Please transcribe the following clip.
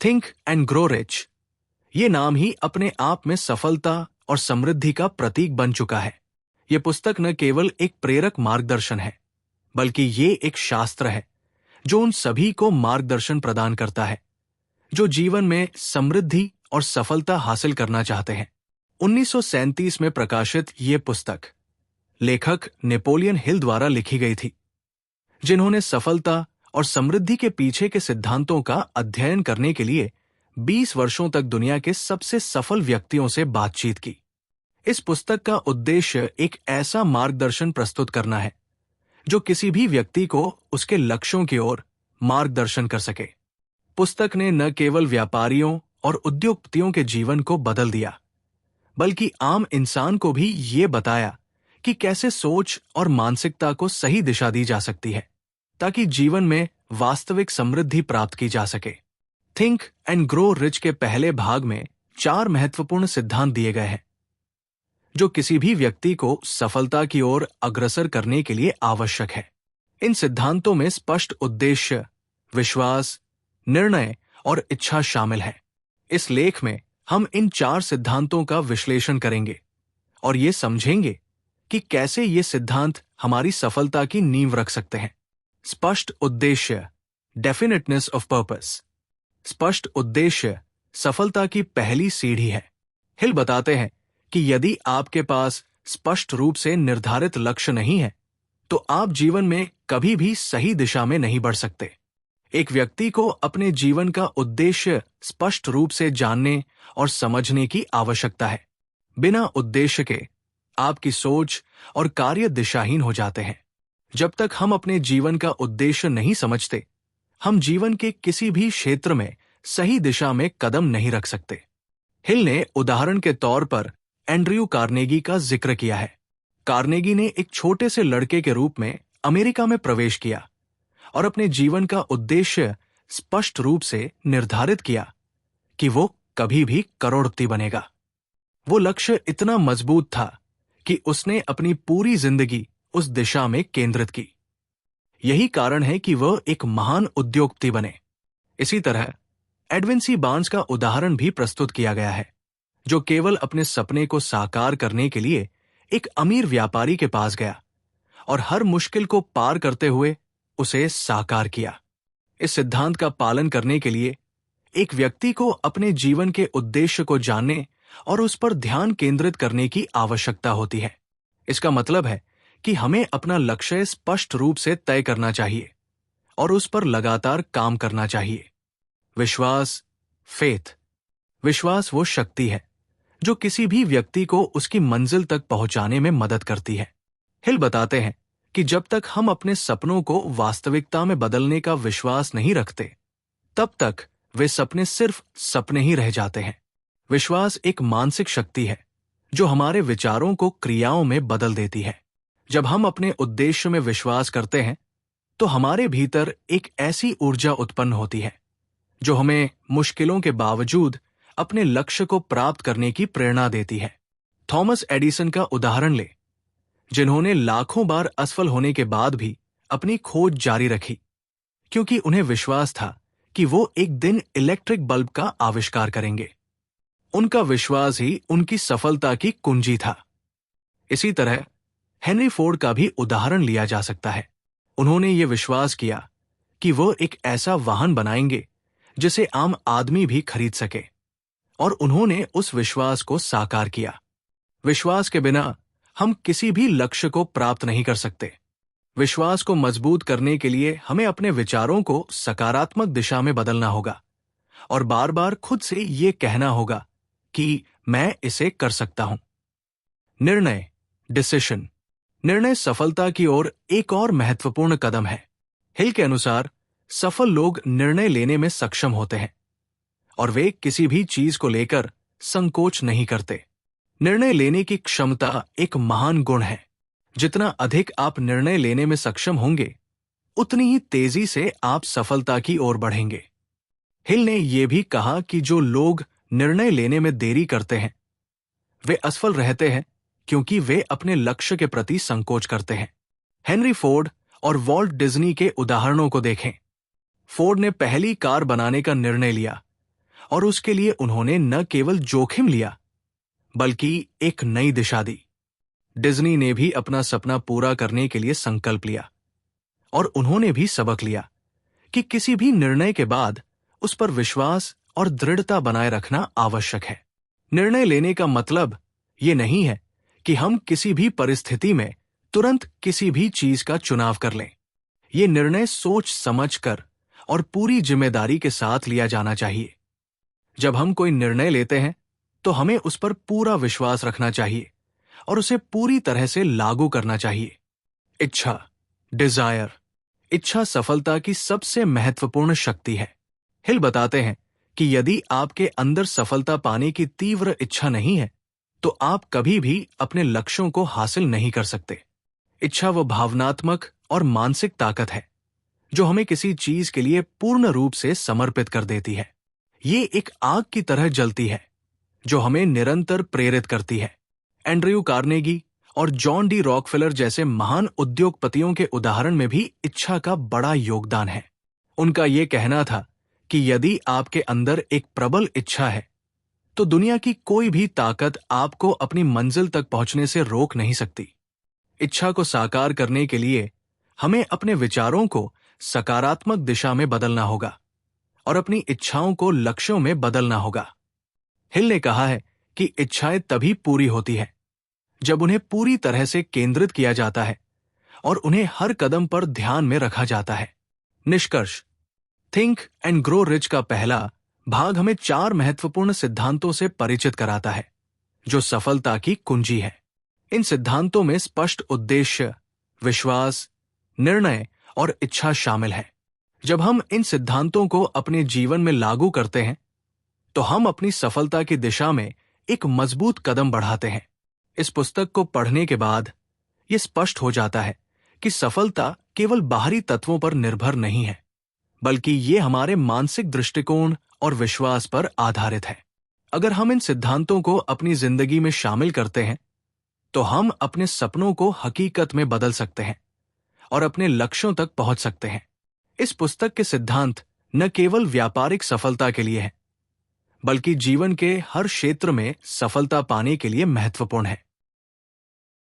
Think and grow rich, ये नाम ही अपने आप में सफलता और समृद्धि का प्रतीक बन चुका है। ये पुस्तक न केवल एक प्रेरक मार्गदर्शन है, बल्कि ये एक शास्त्र है जो उन सभी को मार्गदर्शन प्रदान करता है जो जीवन में समृद्धि और सफलता हासिल करना चाहते हैं। 1937 में प्रकाशित ये पुस्तक लेखक नेपोलियन हिल द्वारा लिखी गई थी, जिन्होंने सफलता और समृद्धि के पीछे के सिद्धांतों का अध्ययन करने के लिए 20 वर्षों तक दुनिया के सबसे सफल व्यक्तियों से बातचीत की। इस पुस्तक का उद्देश्य एक ऐसा मार्गदर्शन प्रस्तुत करना है जो किसी भी व्यक्ति को उसके लक्ष्यों की ओर मार्गदर्शन कर सके। पुस्तक ने न केवल व्यापारियों और उद्योगपतियों के जीवन को बदल दिया, बल्कि आम इंसान को भी ये बताया कि कैसे सोच और मानसिकता को सही दिशा दी जा सकती है ताकि जीवन में वास्तविक समृद्धि प्राप्त की जा सके। थिंक एंड ग्रो रिच के पहले भाग में 4 महत्वपूर्ण सिद्धांत दिए गए हैं जो किसी भी व्यक्ति को सफलता की ओर अग्रसर करने के लिए आवश्यक है। इन सिद्धांतों में स्पष्ट उद्देश्य, विश्वास, निर्णय और इच्छा शामिल है। इस लेख में हम इन 4 सिद्धांतों का विश्लेषण करेंगे और ये समझेंगे कि कैसे ये सिद्धांत हमारी सफलता की नींव रख सकते हैं। स्पष्ट उद्देश्य, डेफिनेटनेस ऑफ पर्पस। स्पष्ट उद्देश्य सफलता की पहली सीढ़ी है। हिल बताते हैं कि यदि आपके पास स्पष्ट रूप से निर्धारित लक्ष्य नहीं है, तो आप जीवन में कभी भी सही दिशा में नहीं बढ़ सकते। एक व्यक्ति को अपने जीवन का उद्देश्य स्पष्ट रूप से जानने और समझने की आवश्यकता है। बिना उद्देश्य के आपकी सोच और कार्य दिशाहीन हो जाते हैं। जब तक हम अपने जीवन का उद्देश्य नहीं समझते, हम जीवन के किसी भी क्षेत्र में सही दिशा में कदम नहीं रख सकते। हिल ने उदाहरण के तौर पर एंड्रयू कार्नेगी का जिक्र किया है। कार्नेगी ने एक छोटे से लड़के के रूप में अमेरिका में प्रवेश किया और अपने जीवन का उद्देश्य स्पष्ट रूप से निर्धारित किया कि वो कभी भी करोड़पति बनेगा। वो लक्ष्य इतना मजबूत था कि उसने अपनी पूरी जिंदगी उस दिशा में केंद्रित की। यही कारण है कि वह एक महान उद्योगपति बने। इसी तरह एडविन सी बार्न्स का उदाहरण भी प्रस्तुत किया गया है, जो केवल अपने सपने को साकार करने के लिए एक अमीर व्यापारी के पास गया और हर मुश्किल को पार करते हुए उसे साकार किया। इस सिद्धांत का पालन करने के लिए एक व्यक्ति को अपने जीवन के उद्देश्य को जानने और उस पर ध्यान केंद्रित करने की आवश्यकता होती है। इसका मतलब है कि हमें अपना लक्ष्य स्पष्ट रूप से तय करना चाहिए और उस पर लगातार काम करना चाहिए। विश्वास, फेथ। विश्वास वो शक्ति है जो किसी भी व्यक्ति को उसकी मंजिल तक पहुंचाने में मदद करती है। हिल बताते हैं कि जब तक हम अपने सपनों को वास्तविकता में बदलने का विश्वास नहीं रखते, तब तक वे सपने सिर्फ सपने ही रह जाते हैं। विश्वास एक मानसिक शक्ति है जो हमारे विचारों को क्रियाओं में बदल देती है। जब हम अपने उद्देश्य में विश्वास करते हैं, तो हमारे भीतर एक ऐसी ऊर्जा उत्पन्न होती है जो हमें मुश्किलों के बावजूद अपने लक्ष्य को प्राप्त करने की प्रेरणा देती है। थॉमस एडिसन का उदाहरण ले, जिन्होंने लाखों बार असफल होने के बाद भी अपनी खोज जारी रखी, क्योंकि उन्हें विश्वास था कि वो एक दिन इलेक्ट्रिक बल्ब का आविष्कार करेंगे। उनका विश्वास ही उनकी सफलता की कुंजी था। इसी तरह हेनरी फोर्ड का भी उदाहरण लिया जा सकता है। उन्होंने ये विश्वास किया कि वो एक ऐसा वाहन बनाएंगे जिसे आम आदमी भी खरीद सके, और उन्होंने उस विश्वास को साकार किया। विश्वास के बिना हम किसी भी लक्ष्य को प्राप्त नहीं कर सकते। विश्वास को मजबूत करने के लिए हमें अपने विचारों को सकारात्मक दिशा में बदलना होगा और बार बार खुद से ये कहना होगा कि मैं इसे कर सकता हूं। निर्णय, डिसीजन। निर्णय सफलता की ओर एक और महत्वपूर्ण कदम है। हिल के अनुसार सफल लोग निर्णय लेने में सक्षम होते हैं और वे किसी भी चीज को लेकर संकोच नहीं करते। निर्णय लेने की क्षमता एक महान गुण है। जितना अधिक आप निर्णय लेने में सक्षम होंगे, उतनी ही तेजी से आप सफलता की ओर बढ़ेंगे। हिल ने यह भी कहा कि जो लोग निर्णय लेने में देरी करते हैं, वे असफल रहते हैं क्योंकि वे अपने लक्ष्य के प्रति संकोच करते हैं। हेनरी फोर्ड और वॉल्ट डिज्नी के उदाहरणों को देखें। फोर्ड ने पहली कार बनाने का निर्णय लिया, और उसके लिए उन्होंने न केवल जोखिम लिया बल्कि एक नई दिशा दी। डिज्नी ने भी अपना सपना पूरा करने के लिए संकल्प लिया और उन्होंने भी सबक लिया कि किसी भी निर्णय के बाद उस पर विश्वास और दृढ़ता बनाए रखना आवश्यक है। निर्णय लेने का मतलब ये नहीं है कि हम किसी भी परिस्थिति में तुरंत किसी भी चीज का चुनाव कर लें। ये निर्णय सोच समझ कर और पूरी जिम्मेदारी के साथ लिया जाना चाहिए। जब हम कोई निर्णय लेते हैं तो हमें उस पर पूरा विश्वास रखना चाहिए और उसे पूरी तरह से लागू करना चाहिए। इच्छा, डिजायर, इच्छा सफलता की सबसे महत्वपूर्ण शक्ति है। हिल बताते हैं कि यदि आपके अंदर सफलता पाने की तीव्र इच्छा नहीं है तो आप कभी भी अपने लक्ष्यों को हासिल नहीं कर सकते। इच्छा वो भावनात्मक और मानसिक ताकत है जो हमें किसी चीज के लिए पूर्ण रूप से समर्पित कर देती है। ये एक आग की तरह जलती है जो हमें निरंतर प्रेरित करती है। एंड्रयू कार्नेगी और जॉन डी रॉकफेलर जैसे महान उद्योगपतियों के उदाहरण में भी इच्छा का बड़ा योगदान है। उनका ये कहना था कि यदि आपके अंदर एक प्रबल इच्छा है तो दुनिया की कोई भी ताकत आपको अपनी मंजिल तक पहुंचने से रोक नहीं सकती। इच्छा को साकार करने के लिए हमें अपने विचारों को सकारात्मक दिशा में बदलना होगा और अपनी इच्छाओं को लक्ष्यों में बदलना होगा। हिल ने कहा है कि इच्छाएं तभी पूरी होती है जब उन्हें पूरी तरह से केंद्रित किया जाता है और उन्हें हर कदम पर ध्यान में रखा जाता है। निष्कर्ष, थिंक एंड ग्रो रिच का पहला भाग हमें 4 महत्वपूर्ण सिद्धांतों से परिचित कराता है जो सफलता की कुंजी है। इन सिद्धांतों में स्पष्ट उद्देश्य, विश्वास, निर्णय और इच्छा शामिल है। जब हम इन सिद्धांतों को अपने जीवन में लागू करते हैं तो हम अपनी सफलता की दिशा में एक मजबूत कदम बढ़ाते हैं। इस पुस्तक को पढ़ने के बाद यह स्पष्ट हो जाता है कि सफलता केवल बाहरी तत्वों पर निर्भर नहीं है बल्कि ये हमारे मानसिक दृष्टिकोण और विश्वास पर आधारित है। अगर हम इन सिद्धांतों को अपनी जिंदगी में शामिल करते हैं तो हम अपने सपनों को हकीकत में बदल सकते हैं और अपने लक्ष्यों तक पहुंच सकते हैं। इस पुस्तक के सिद्धांत न केवल व्यापारिक सफलता के लिए हैं बल्कि जीवन के हर क्षेत्र में सफलता पाने के लिए महत्वपूर्ण है।